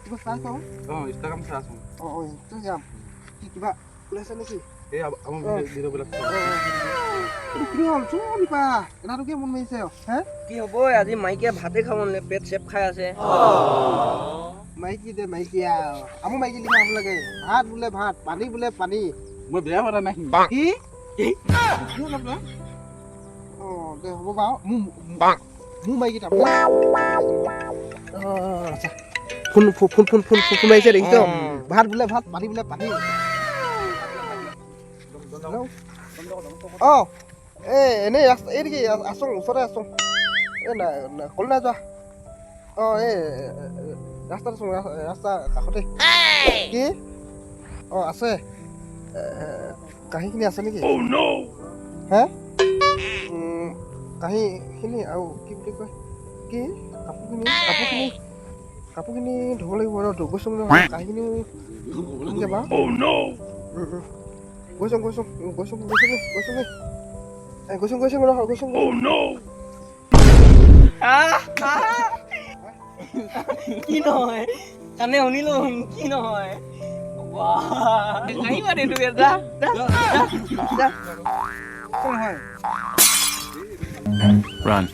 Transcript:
কিবা চাইছ? ইনষ্টাগ্ৰাম চাই আছো। ইনষ্টাগ্ৰাম কি কিবা ওলাইছে নেকি? এই আমাৰ ভিডিঅ'বিলাক এইটো কি হ'ল চুলিপা এটাটো কি মন মাৰিছে হে? কি হ'ব আজি মাইকীয়ে ভাতে খাব নালাগে পেট চেপ খাই আছে মাইকী দে মাইকী আৰু আমাৰ মাইকী লিখা হ'ব লাগে ভাত বোলে ভাত পানী বোলে পানী মই বেয়া হোৱা নাই কি? দে হ'ব বাৰু মোৰ মাইকী ফোন মাৰিছে দেখিছ ভাত বোলে ভাত পানী বোলে পানী এনেই ৰাস্তা এই নেকি আছোঁ ওচৰতে আছোঁ এই নাই কল নাই যোৱা এই ৰাস্তাত আছোঁ ৰাস্তা কাষতে কি আছে কাঁহীখিনি আছে নেকি হে কাঁহীখিনি আৰু কি বুলি কয় কি কাপোৰখিনি ধুব লাগিব ৰ গৈছোঁ কাঁহীখিনিও ধুমগৈ বাৰু গৈছোঁ কি নহয় কাণে শুনিলো কি নহয় আহিবা দে তোকে যা নহয় Run.